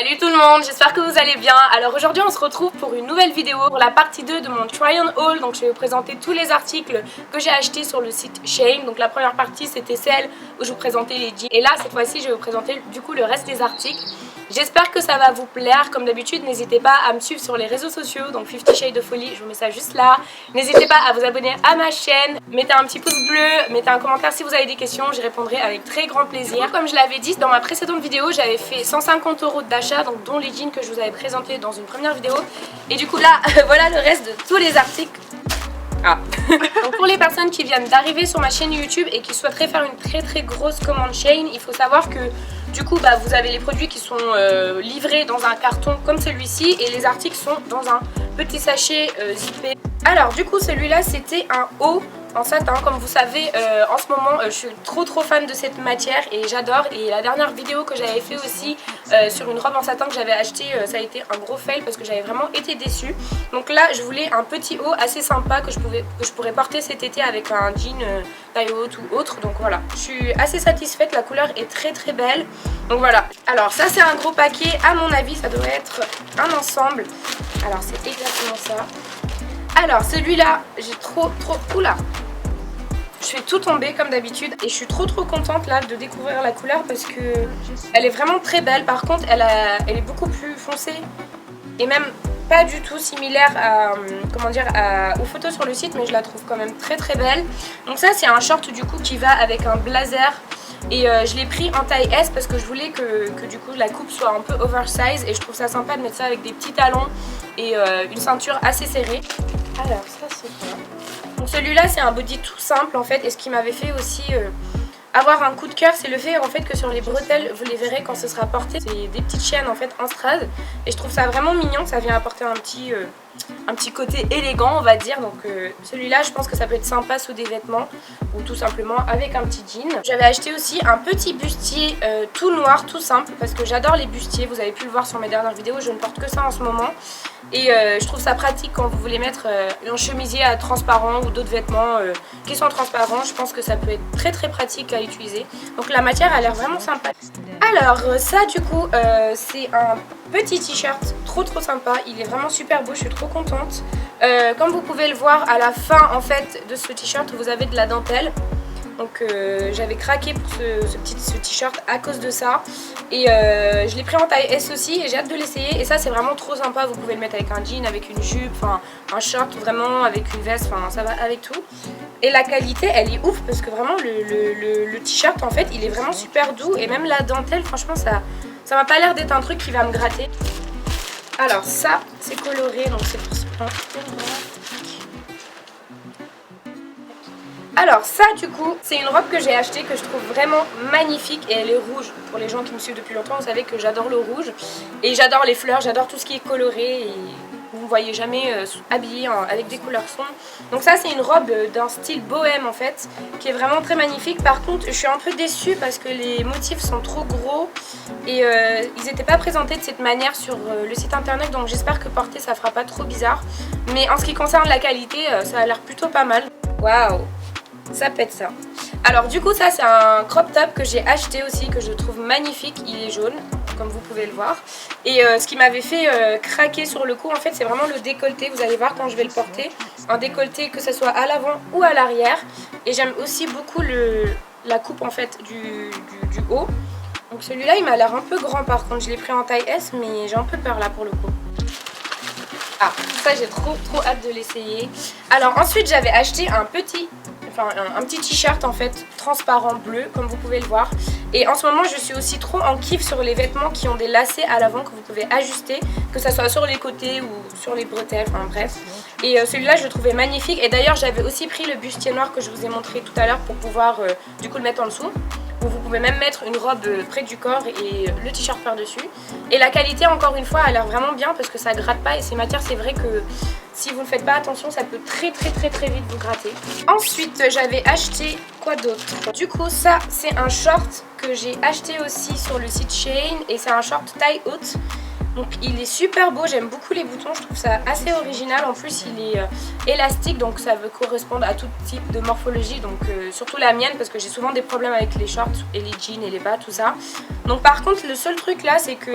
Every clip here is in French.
Salut tout le monde, j'espère que vous allez bien. Alors aujourd'hui on se retrouve pour une nouvelle vidéo, pour la partie 2 de mon try on haul. Donc je vais vous présenter tous les articles que j'ai achetés sur le site Shein. Donc la première partie c'était celle où je vous présentais les jeans. Et là cette fois-ci je vais vous présenter du coup le reste des articles. J'espère que ça va vous plaire. Comme d'habitude n'hésitez pas à me suivre sur les réseaux sociaux, donc 50 Shades of Folly, je vous mets ça juste là. N'hésitez pas à vous abonner à ma chaîne, mettez un petit pouce bleu, mettez un commentaire si vous avez des questions, j'y répondrai avec très grand plaisir. Comme je l'avais dit dans ma précédente vidéo, j'avais fait 150 € d'achat, donc dont les jeans que je vous avais présentés dans une première vidéo. Et du coup là, voilà le reste de tous les articles. Donc pour les personnes qui viennent d'arriver sur ma chaîne YouTube et qui souhaiteraient faire une très grosse commande Shein, il faut savoir que du coup vous avez les produits qui sont livrés dans un carton comme celui-ci et les articles sont dans un petit sachet zippé. Alors du coup celui-là c'était un haut en satin. Comme vous savez en ce moment je suis trop fan de cette matière et j'adore. Et la dernière vidéo que j'avais fait aussi sur une robe en satin que j'avais acheté, ça a été un gros fail parce que j'avais vraiment été déçue. Donc là je voulais un petit haut assez sympa que je pourrais porter cet été avec un jean taille haute ou autre. Donc voilà, je suis assez satisfaite, la couleur est très belle. Donc voilà, alors ça c'est un gros paquet, à mon avis ça doit être un ensemble. Alors c'est exactement ça. Alors celui-là j'ai trop oula, je fais tout tomber comme d'habitude et je suis trop contente là de découvrir la couleur parce que elle est vraiment très belle. Par contre elle est beaucoup plus foncée et même pas du tout similaire à, comment dire, aux photos sur le site, mais je la trouve quand même très belle. Donc ça c'est un short du coup qui va avec un blazer et je l'ai pris en taille S parce que je voulais que du coup la coupe soit un peu oversize et je trouve ça sympa de mettre ça avec des petits talons et une ceinture assez serrée. Alors ça c'est quoi? Donc celui-là c'est un body tout simple en fait, et ce qui m'avait fait aussi avoir un coup de cœur, c'est le fait en fait que sur les bretelles, vous les verrez quand ce sera porté, c'est des petites chaînes en fait en strass et je trouve ça vraiment mignon. Ça vient apporter un petit côté élégant on va dire. Donc celui-là je pense que ça peut être sympa sous des vêtements ou tout simplement avec un petit jean. J'avais acheté aussi un petit bustier tout noir, tout simple, parce que j'adore les bustiers. Vous avez pu le voir sur mes dernières vidéos, je ne porte que ça en ce moment. Et je trouve ça pratique quand vous voulez mettre un chemisier à transparent ou d'autres vêtements qui sont transparents. Je pense que ça peut être très pratique à utiliser. Donc la matière a l'air vraiment sympa. Alors ça du coup c'est un petit t-shirt trop sympa. Il est vraiment super beau, je suis trop contente. Comme vous pouvez le voir à la fin en fait de ce t-shirt vous avez de la dentelle. Donc j'avais craqué pour ce t-shirt à cause de ça. Et je l'ai pris en taille S aussi et j'ai hâte de l'essayer. Et ça c'est vraiment trop sympa, vous pouvez le mettre avec un jean, avec une jupe, enfin un short vraiment, avec une veste, enfin ça va avec tout. Et la qualité elle est ouf parce que vraiment le t-shirt en fait il est vraiment super doux. Et même la dentelle franchement ça m'a pas l'air d'être un truc qui va me gratter. Alors ça c'est coloré, donc c'est pour se prendre. Alors ça du coup c'est une robe que j'ai achetée que je trouve vraiment magnifique et elle est rouge. Pour les gens qui me suivent depuis longtemps vous savez que j'adore le rouge et j'adore les fleurs, j'adore tout ce qui est coloré et vous ne me voyez jamais habillée avec des couleurs sombres. Donc ça c'est une robe d'un style bohème en fait qui est vraiment très magnifique. Par contre je suis un peu déçue parce que les motifs sont trop gros et ils n'étaient pas présentés de cette manière sur le site internet, donc j'espère que porter ça fera pas trop bizarre. Mais en ce qui concerne la qualité ça a l'air plutôt pas mal. Waouh, ça pète ça. Alors du coup ça c'est un crop top que j'ai acheté aussi, que je trouve magnifique. Il est jaune comme vous pouvez le voir. Et ce qui m'avait fait craquer sur le cou en fait c'est vraiment le décolleté. Vous allez voir quand je vais le porter, un décolleté que ce soit à l'avant ou à l'arrière. Et j'aime aussi beaucoup la coupe en fait du haut. Donc celui-là il m'a l'air un peu grand par contre, je l'ai pris en taille S mais j'ai un peu peur là pour le coup. Ah ça j'ai trop hâte de l'essayer. Alors ensuite j'avais acheté un petit t-shirt en fait transparent bleu comme vous pouvez le voir. Et en ce moment je suis aussi trop en kiff sur les vêtements qui ont des lacets à l'avant que vous pouvez ajuster, que ça soit sur les côtés ou sur les bretelles, enfin bref. Et celui-là je le trouvais magnifique. Et d'ailleurs j'avais aussi pris le bustier noir que je vous ai montré tout à l'heure pour pouvoir du coup le mettre en dessous. Ou vous pouvez même mettre une robe près du corps et le t-shirt par dessus. Et la qualité encore une fois a l'air vraiment bien parce que ça gratte pas. Et ces matières c'est vrai que si vous ne faites pas attention ça peut très vite vous gratter. Ensuite j'avais acheté quoi d'autre? Du coup ça c'est un short que j'ai acheté aussi sur le site Shein et c'est un short taille haute. Donc il est super beau, j'aime beaucoup les boutons, je trouve ça assez original. En plus il est élastique, donc ça veut correspondre à tout type de morphologie, donc surtout la mienne parce que j'ai souvent des problèmes avec les shorts et les jeans et les bas, tout ça. Donc par contre le seul truc là c'est que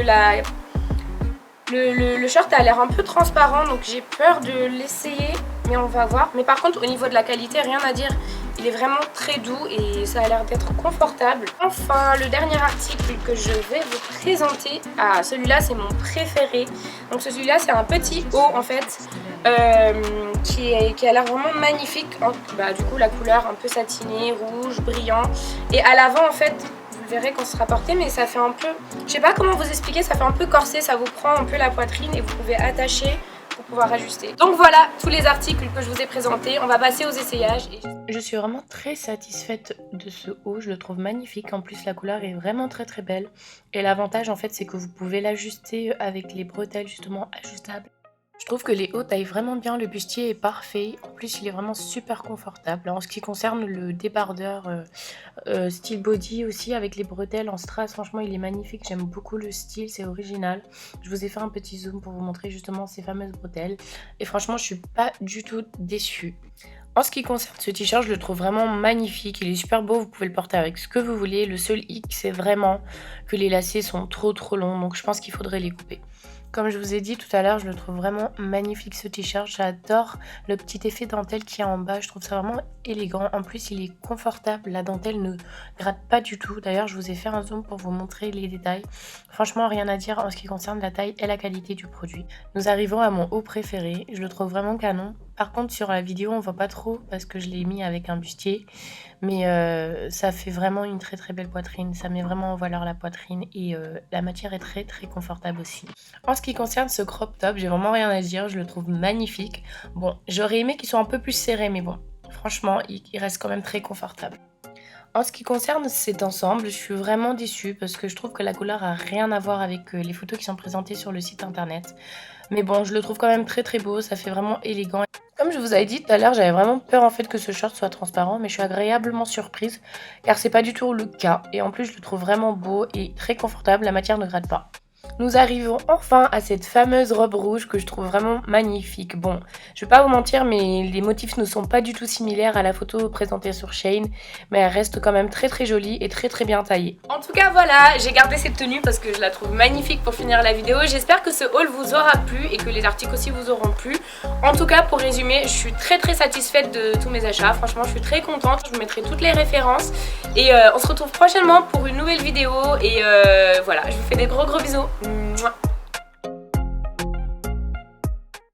Le short a l'air un peu transparent, donc j'ai peur de l'essayer, mais on va voir. Mais par contre, au niveau de la qualité, rien à dire. Il est vraiment très doux et ça a l'air d'être confortable. Enfin, le dernier article que je vais vous présenter. Ah, celui-là, c'est mon préféré. Donc celui-là, c'est un petit haut en fait, qui a l'air vraiment magnifique. Du coup, la couleur un peu satinée, rouge, brillant. Et à l'avant, en fait, vous le verrez quand ce sera porté, mais ça fait un peu... Je sais pas comment vous expliquer, ça fait un peu corset, ça vous prend un peu la poitrine et vous pouvez attacher pour pouvoir ajuster. Donc voilà tous les articles que je vous ai présentés. On va passer aux essayages. Je suis vraiment très satisfaite de ce haut, je le trouve magnifique. En plus la couleur est vraiment très très belle. Et l'avantage en fait c'est que vous pouvez l'ajuster avec les bretelles justement ajustables. Je trouve que les hauts taillent vraiment bien, le bustier est parfait. En plus il est vraiment super confortable. En ce qui concerne le débardeur style body aussi avec les bretelles en strass, franchement il est magnifique. J'aime beaucoup le style, c'est original. Je vous ai fait un petit zoom pour vous montrer justement ces fameuses bretelles. Et franchement je suis pas du tout déçue. En ce qui concerne ce t-shirt, je le trouve vraiment magnifique, il est super beau, vous pouvez le porter avec ce que vous voulez. Le seul hic, c'est vraiment que les lacets sont trop longs, donc je pense qu'il faudrait les couper. Comme je vous ai dit tout à l'heure, je le trouve vraiment magnifique ce t-shirt. J'adore le petit effet dentelle qu'il y a en bas, je trouve ça vraiment élégant. En plus, il est confortable, la dentelle ne gratte pas du tout. D'ailleurs, je vous ai fait un zoom pour vous montrer les détails. Franchement, rien à dire en ce qui concerne la taille et la qualité du produit. Nous arrivons à mon haut préféré, je le trouve vraiment canon. Par contre, sur la vidéo, on voit pas trop parce que je l'ai mis avec un bustier. Mais ça fait vraiment une très belle poitrine. Ça met vraiment en valeur la poitrine et la matière est très confortable aussi. En ce qui concerne ce crop top, j'ai vraiment rien à dire. Je le trouve magnifique. Bon, j'aurais aimé qu'il soit un peu plus serré, mais bon, franchement, il reste quand même très confortable. En ce qui concerne cet ensemble, je suis vraiment déçue parce que je trouve que la couleur a rien à voir avec les photos qui sont présentées sur le site internet. Mais bon, je le trouve quand même très beau, ça fait vraiment élégant. Comme je vous avais dit tout à l'heure, j'avais vraiment peur en fait que ce short soit transparent, mais je suis agréablement surprise car c'est pas du tout le cas. Et en plus, je le trouve vraiment beau et très confortable, la matière ne gratte pas. Nous arrivons enfin à cette fameuse robe rouge que je trouve vraiment magnifique. Bon, je vais pas vous mentir, mais les motifs ne sont pas du tout similaires à la photo présentée sur Shein, mais elle reste quand même très jolie et très bien taillée. En tout cas voilà, j'ai gardé cette tenue parce que je la trouve magnifique pour finir la vidéo. J'espère que ce haul vous aura plu et que les articles aussi vous auront plu. En tout cas, pour résumer, je suis très satisfaite de tous mes achats. Franchement, je suis très contente. Je vous mettrai toutes les références et on se retrouve prochainement pour une nouvelle vidéo et voilà, je vous fais des gros bisous.